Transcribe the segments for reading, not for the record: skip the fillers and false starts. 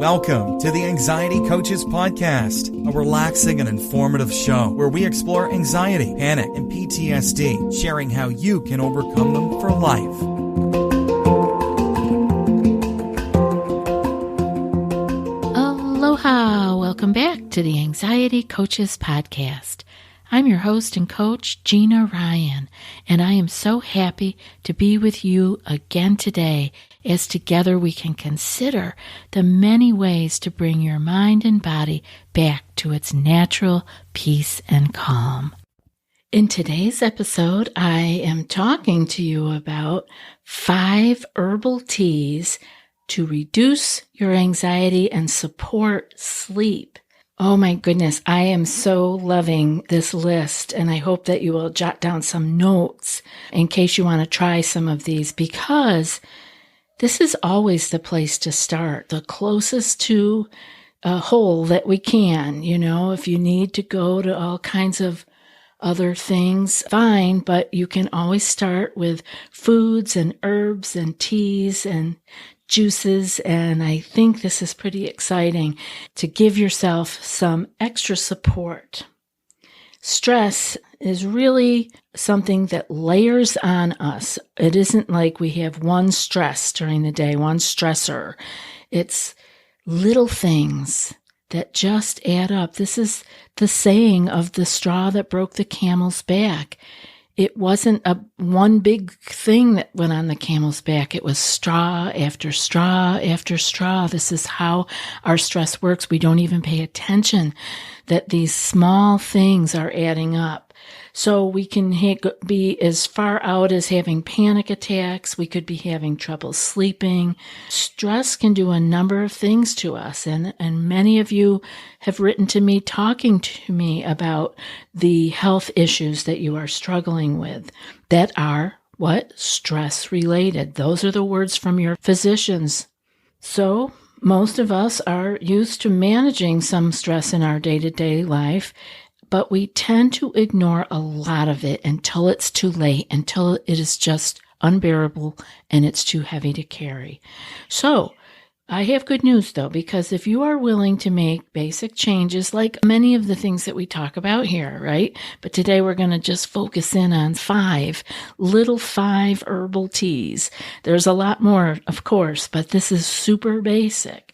Welcome to the Anxiety Coaches Podcast, a relaxing and informative show where we explore anxiety, panic, and PTSD, sharing how you can overcome them for life. Aloha! Welcome back to the Anxiety Coaches Podcast. I'm your host and coach, Gina Ryan, and I am so happy to be with you again today as together we can consider the many ways to bring your mind and body back to its natural peace and calm. In today's episode, I am talking to you about 5 herbal teas to reduce your anxiety and support sleep. Oh my goodness, I am so loving this list, and I hope that you will jot down some notes in case you want to try some of these, because this is always the place to start, the closest to a hole that we can. You know, if you need to go to all kinds of other things, fine, but you can always start with foods and herbs and teas and juices, and I think this is pretty exciting to give yourself some extra support. Stress is really something that layers on us. It isn't like we have one stress during the day, one stressor. It's little things that just add up. This is the saying of the straw that broke the camel's back. It wasn't one big thing that went on the camel's back. It was straw after straw after straw. This is how our stress works. We don't even pay attention that these small things are adding up. So we can be as far out as having panic attacks. We could be having trouble sleeping. Stress can do a number of things to us. And many of you have written to me talking to me about the health issues that you are struggling with that are what? Stress related. Those are the words from your physicians. So most of us are used to managing some stress in our day-to-day life, but we tend to ignore a lot of it until it's too late, until it is just unbearable and it's too heavy to carry. So I have good news, though, because if you are willing to make basic changes, like many of the things that we talk about here, right? But today we're going to just focus in on 5 herbal teas. There's a lot more, of course, but this is super basic.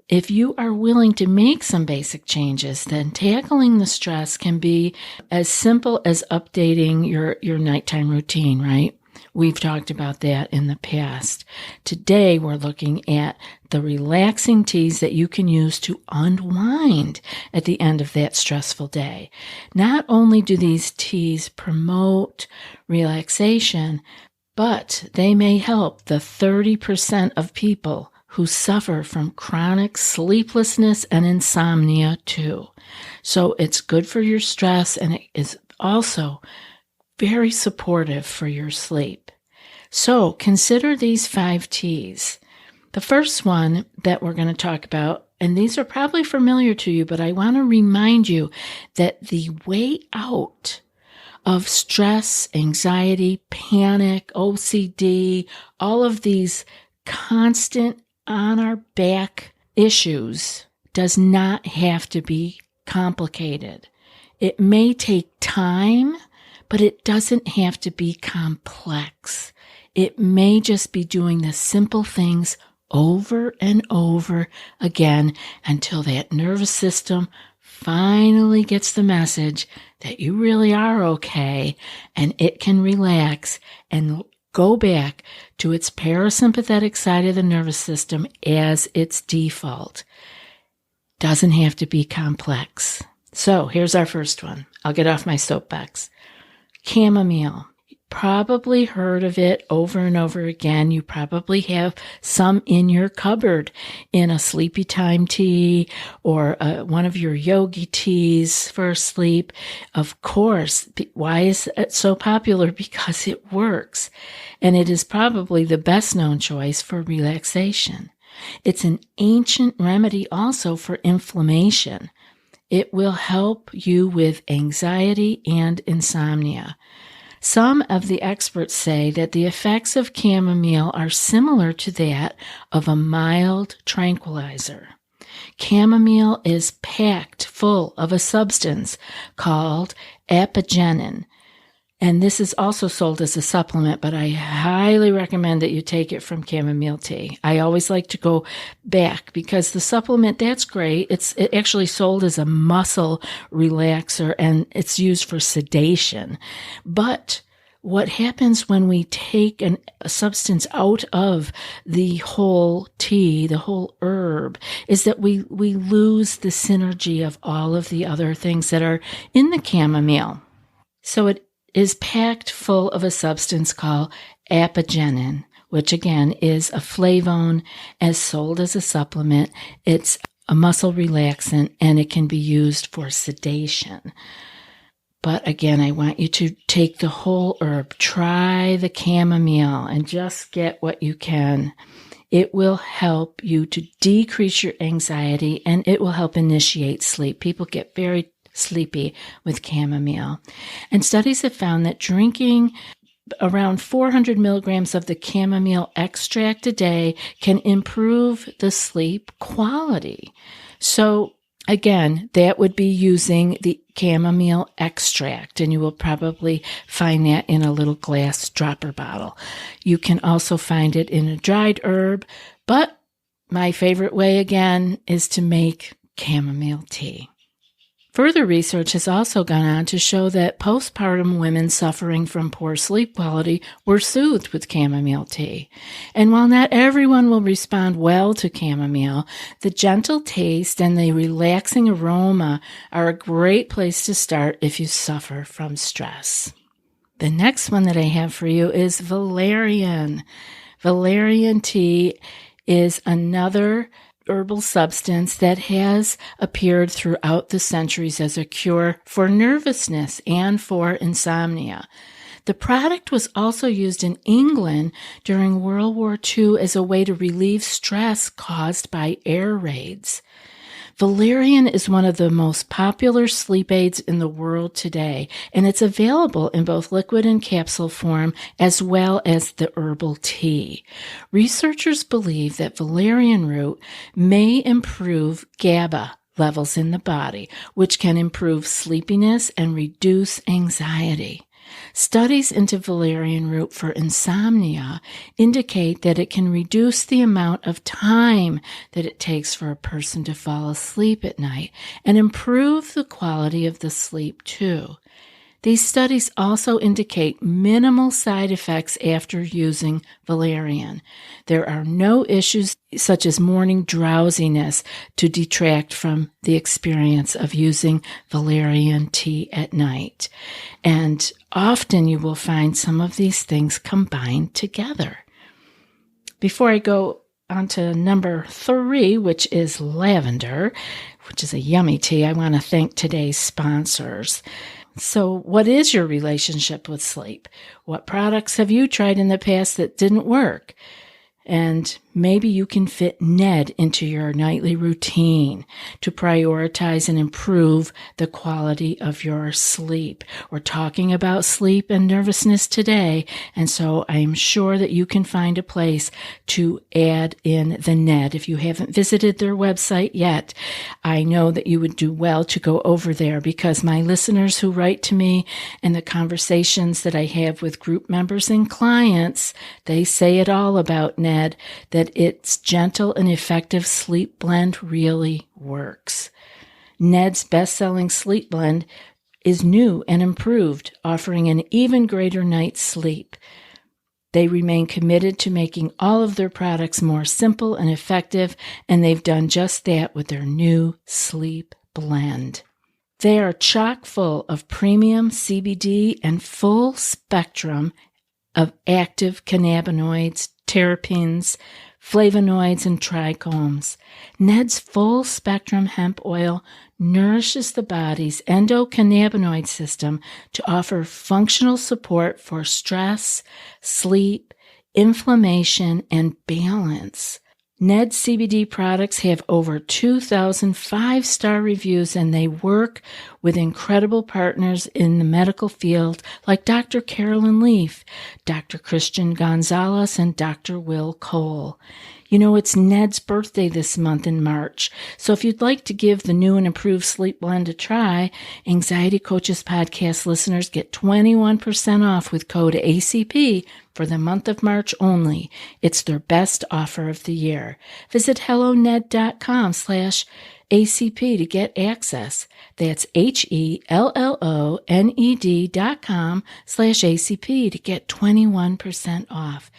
If you are willing to make some basic changes, then tackling the stress can be as simple as updating your nighttime routine, right? We've talked about that in the past. Today, we're looking at the relaxing teas that you can use to unwind at the end of that stressful day. Not only do these teas promote relaxation, but they may help the 30% of people who suffer from chronic sleeplessness and insomnia too. So it's good for your stress, and it is also very supportive for your sleep. So consider these 5 teas. The first one that we're going to talk about, and these are probably familiar to you, but I want to remind you that the way out of stress, anxiety, panic, OCD, all of these constant on our back issues does not have to be complicated. It may take time, but it doesn't have to be complex. It may just be doing the simple things over and over again until that nervous system finally gets the message that you really are okay and it can relax and go back to its parasympathetic side of the nervous system as its default. Doesn't have to be complex. So here's our first one. I'll get off my soapbox. Chamomile. Probably heard of it over and over again. You probably have some in your cupboard in a sleepy time tea or one of your yogi teas for sleep. Of course. Why is it so popular? Because it works. And it is probably the best known choice for relaxation. It's an ancient remedy also for inflammation. It will help you with anxiety and insomnia. Some of the experts say that the effects of chamomile are similar to that of a mild tranquilizer. Chamomile is packed full of a substance called apigenin, and this is also sold as a supplement, but I highly recommend that you take it from chamomile tea. I always like to go back because the supplement, that's great. It's actually sold as a muscle relaxer and it's used for sedation. But what happens when we take a substance out of the whole tea, the whole herb, is that we lose the synergy of all of the other things that are in the chamomile. So it is packed full of a substance called apigenin, which again is a flavone as sold as a supplement. It's a muscle relaxant and it can be used for sedation. But again, I want you to take the whole herb, try the chamomile, and just get what you can. It will help you to decrease your anxiety and it will help initiate sleep. People get very sleepy with chamomile. And studies have found that drinking around 400 milligrams of the chamomile extract a day can improve the sleep quality. So again, that would be using the chamomile extract, and you will probably find that in a little glass dropper bottle. You can also find it in a dried herb, but my favorite way again is to make chamomile tea. Further research has also gone on to show that postpartum women suffering from poor sleep quality were soothed with chamomile tea. And while not everyone will respond well to chamomile, the gentle taste and the relaxing aroma are a great place to start if you suffer from stress. The next one that I have for you is valerian. Valerian tea is another herbal substance that has appeared throughout the centuries as a cure for nervousness and for insomnia. The product was also used in England during World War II as a way to relieve stress caused by air raids. Valerian is one of the most popular sleep aids in the world today, and it's available in both liquid and capsule form as well as the herbal tea. Researchers believe that valerian root may improve GABA levels in the body, which can improve sleepiness and reduce anxiety. Studies into valerian root for insomnia indicate that it can reduce the amount of time that it takes for a person to fall asleep at night and improve the quality of the sleep too. These studies also indicate minimal side effects after using valerian. There are no issues such as morning drowsiness to detract from the experience of using valerian tea at night. And often you will find some of these things combined together. Before I go on to number 3, which is lavender, which is a yummy tea, I want to thank today's sponsors. So what is your relationship with sleep? What products have you tried in the past that didn't work? And maybe you can fit Ned into your nightly routine to prioritize and improve the quality of your sleep. We're talking about sleep and nervousness today, and so I'm sure that you can find a place to add in the Ned. If you haven't visited their website yet, I know that you would do well to go over there because my listeners who write to me and the conversations that I have with group members and clients, they say it all about Ned, that its gentle and effective sleep blend really works. Ned's best-selling sleep blend is new and improved, offering an even greater night's sleep. They remain committed to making all of their products more simple and effective, and they've done just that with their new sleep blend. They are chock full of premium CBD and full spectrum of active cannabinoids, terpenes, flavonoids, and trichomes. Ned's full-spectrum hemp oil nourishes the body's endocannabinoid system to offer functional support for stress, sleep, inflammation, and balance. Ned CBD products have over 2,000 five-star reviews, and they work with incredible partners in the medical field like Dr. Carolyn Leaf, Dr. Christian Gonzalez, and Dr. Will Cole. You know, it's Ned's birthday this month in March, so if you'd like to give the new and improved sleep blend a try, Anxiety Coaches Podcast listeners get 21% off with code ACP for the month of March only. It's their best offer of the year. Visit helloned.com/ACP to get access. That's HELLONED.com/ACP to get 21% off.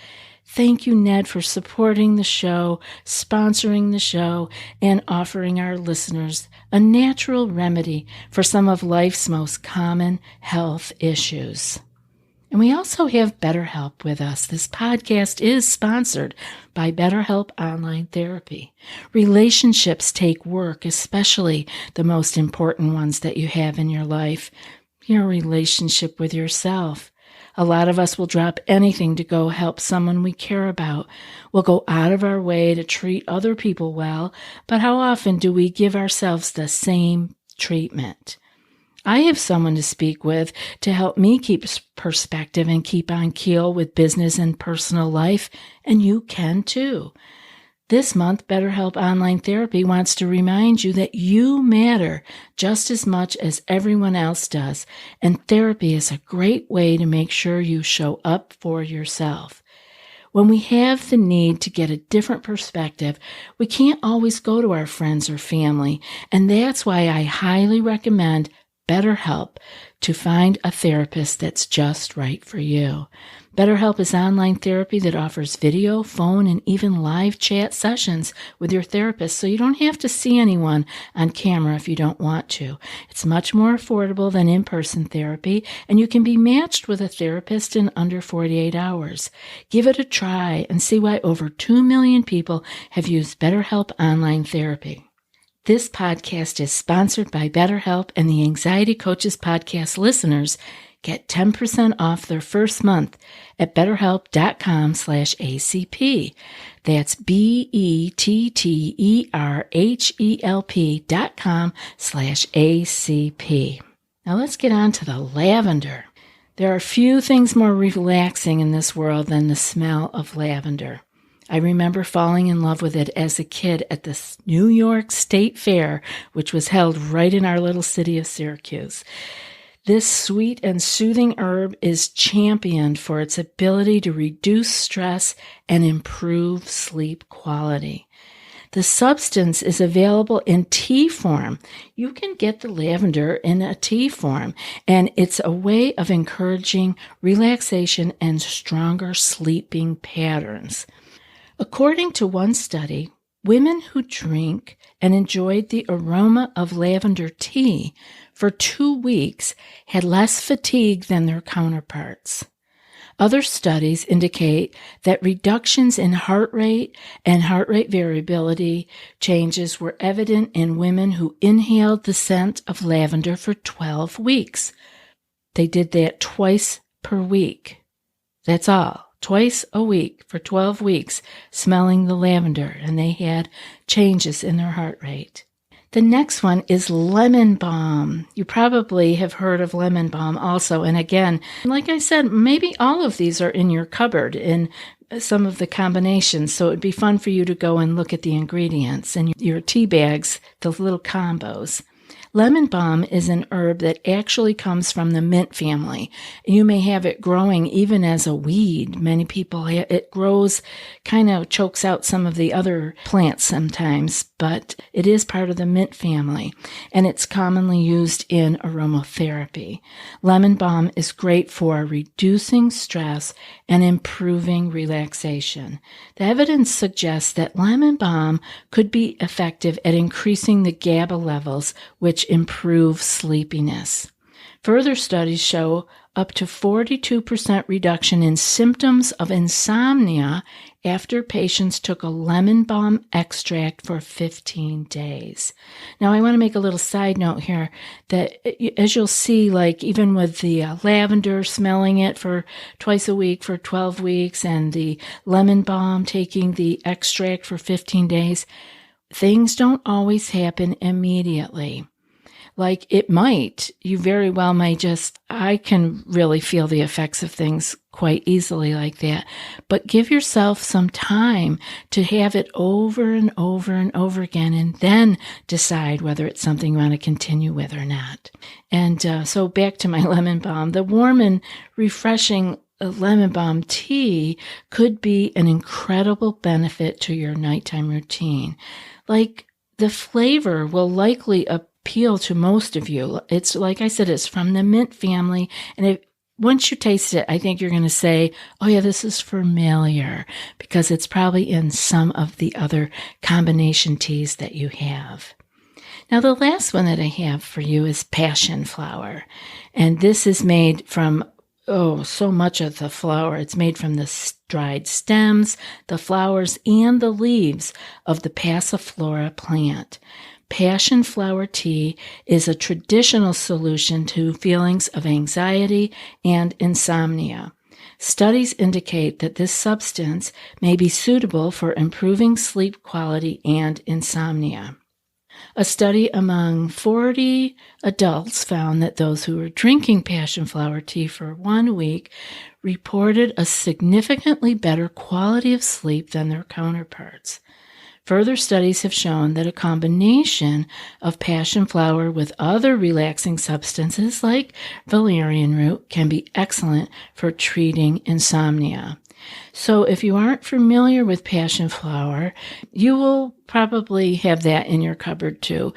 Thank you, Ned, for supporting the show, sponsoring the show, and offering our listeners a natural remedy for some of life's most common health issues. And we also have BetterHelp with us. This podcast is sponsored by BetterHelp Online Therapy. Relationships take work, especially the most important ones that you have in your life, your relationship with yourself. A lot of us will drop anything to go help someone we care about. We'll go out of our way to treat other people well, but how often do we give ourselves the same treatment? I have someone to speak with to help me keep perspective and keep on keel with business and personal life, and you can too. This month, BetterHelp Online Therapy wants to remind you that you matter just as much as everyone else does, and therapy is a great way to make sure you show up for yourself. When we have the need to get a different perspective, we can't always go to our friends or family, and that's why I highly recommend BetterHelp to find a therapist that's just right for you. BetterHelp is online therapy that offers video, phone, and even live chat sessions with your therapist, so you don't have to see anyone on camera if you don't want to. It's much more affordable than in-person therapy, and you can be matched with a therapist in under 48 hours. Give it a try and see why over 2 million people have used BetterHelp Online Therapy. This podcast is sponsored by BetterHelp, and the Anxiety Coaches Podcast listeners get 10% off their first month at betterhelp.com/ACP. That's BETTERHELP.com/ACP. Now let's get on to the lavender. There are few things more relaxing in this world than the smell of lavender. I remember falling in love with it as a kid at the New York State Fair, which was held right in our little city of Syracuse. This sweet and soothing herb is championed for its ability to reduce stress and improve sleep quality. The substance is available in tea form. You can get the lavender in a tea form, and it's a way of encouraging relaxation and stronger sleeping patterns. According to one study, women who drink and enjoyed the aroma of lavender tea for 2 weeks had less fatigue than their counterparts. Other studies indicate that reductions in heart rate and heart rate variability changes were evident in women who inhaled the scent of lavender for 12 weeks. They did that twice per week. That's all. Twice a week for 12 weeks, smelling the lavender, and they had changes in their heart rate. The next one is lemon balm. You probably have heard of lemon balm also. And again, like I said, maybe all of these are in your cupboard in some of the combinations. So it'd be fun for you to go and look at the ingredients and your tea bags, the little combos. Lemon balm is an herb that actually comes from the mint family. You may have it growing even as a weed. Many people, it grows, kind of chokes out some of the other plants sometimes, but it is part of the mint family, and it's commonly used in aromatherapy. Lemon balm is great for reducing stress and improving relaxation. The evidence suggests that lemon balm could be effective at increasing the GABA levels, which improve sleepiness. Further studies show up to 42% reduction in symptoms of insomnia after patients took a lemon balm extract for 15 days. Now, I want to make a little side note here that as you'll see, like even with the lavender, smelling it for twice a week for 12 weeks, and the lemon balm, taking the extract for 15 days, things don't always happen immediately. Like it might, you very well may I can really feel the effects of things quite easily like that. But give yourself some time to have it over and over and over again, and then decide whether it's something you want to continue with or not. And so back to my lemon balm, the warm and refreshing lemon balm tea could be an incredible benefit to your nighttime routine. Like the flavor will likely appeal to most of you. It's like I said, it's from the mint family. And once you taste it, I think you're going to say, oh yeah, this is familiar, because it's probably in some of the other combination teas that you have. Now, the last one that I have for you is passion flower. And this is made from so much of the flower. It's made from the dried stems, the flowers, and the leaves of the passiflora plant. Passion flower tea is a traditional solution to feelings of anxiety and insomnia. Studies indicate that this substance may be suitable for improving sleep quality and insomnia. A study among 40 adults found that those who were drinking passion flower tea for 1 week reported a significantly better quality of sleep than their counterparts. Further studies have shown that a combination of passion flower with other relaxing substances like valerian root can be excellent for treating insomnia. So if you aren't familiar with passion flower, you will probably have that in your cupboard too.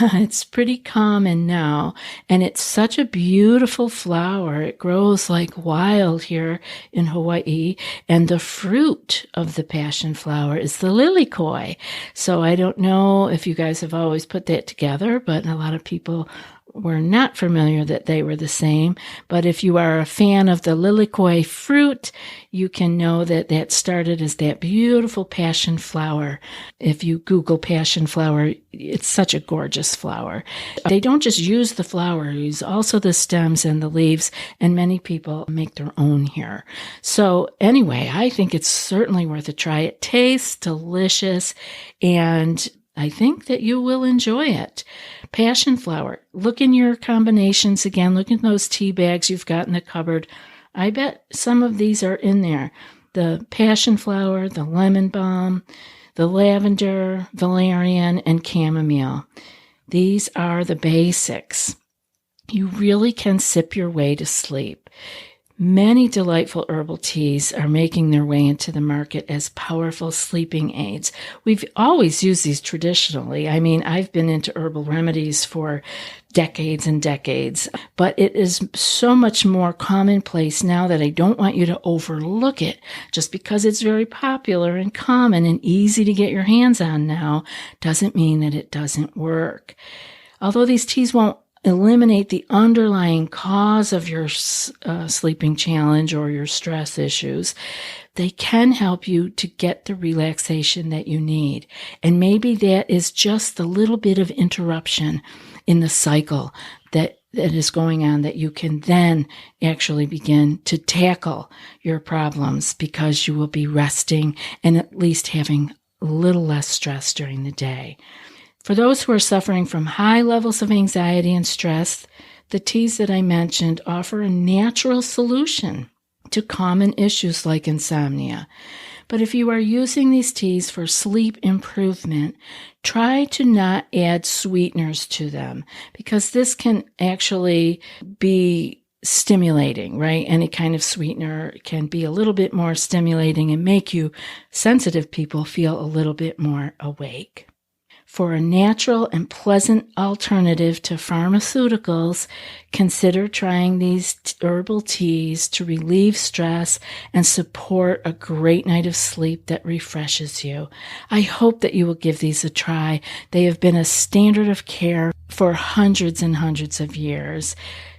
It's pretty common now, and it's such a beautiful flower. It grows like wild here in Hawaii, and the fruit of the passion flower is the lilikoi. So I don't know if you guys have always put that together, but a lot of people were not familiar that they were the same. But if you are a fan of the lilikoi fruit, you can know that that started as that beautiful passion flower. If you Google passion flower, it's such a gorgeous flower. They don't just use the flower, they use also the stems and the leaves, and many people make their own here. So anyway, I think it's certainly worth a try. It tastes delicious, and I think that you will enjoy it. Passion flower. Look in your combinations again. Look in those tea bags you've got in the cupboard. I bet some of these are in there. The passion flower, the lemon balm, the lavender, valerian, and chamomile. These are the basics. You really can sip your way to sleep. Many delightful herbal teas are making their way into the market as powerful sleeping aids. We've always used these traditionally. I mean, I've been into herbal remedies for decades and decades, but it is so much more commonplace now that I don't want you to overlook it. Just because it's very popular and common and easy to get your hands on now doesn't mean that it doesn't work. Although these teas won't eliminate the underlying cause of your sleeping challenge or your stress issues, they can help you to get the relaxation that you need. And maybe that is just the little bit of interruption in the cycle that is going on, that you can then actually begin to tackle your problems, because you will be resting and at least having a little less stress during the day. For those who are suffering from high levels of anxiety and stress, the teas that I mentioned offer a natural solution to common issues like insomnia. But if you are using these teas for sleep improvement, try to not add sweeteners to them, because this can actually be stimulating, right? Any kind of sweetener can be a little bit more stimulating and make you sensitive people feel a little bit more awake. For a natural and pleasant alternative to pharmaceuticals, consider trying these herbal teas to relieve stress and support a great night of sleep that refreshes you. I hope that you will give these a try. They have been a standard of care for hundreds and hundreds of years.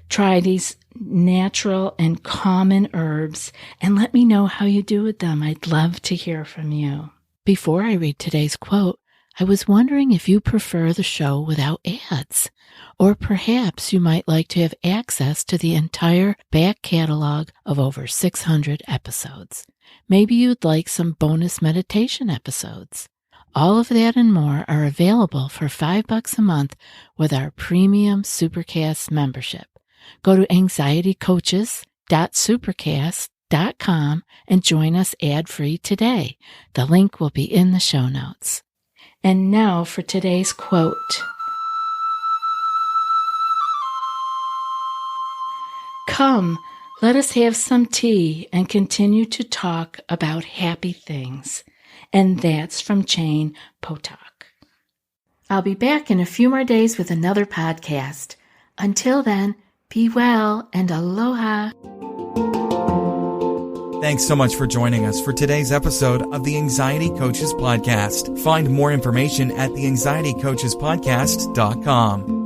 Try these natural and common herbs and let me know how you do with them. I'd love to hear from you. Before I read today's quote, I was wondering if you prefer the show without ads, or perhaps you might like to have access to the entire back catalog of over 600 episodes. Maybe you'd like some bonus meditation episodes. All of that and more are available for $5 a month with our premium Supercast membership. Go to anxietycoaches.supercast.com and join us ad-free today. The link will be in the show notes. And now for today's quote. Come, let us have some tea and continue to talk about happy things. And that's from Chaim Potok. I'll be back in a few more days with another podcast. Until then, be well and aloha. Thanks so much for joining us for today's episode of the Anxiety Coaches Podcast. Find more information at theanxietycoachespodcast.com.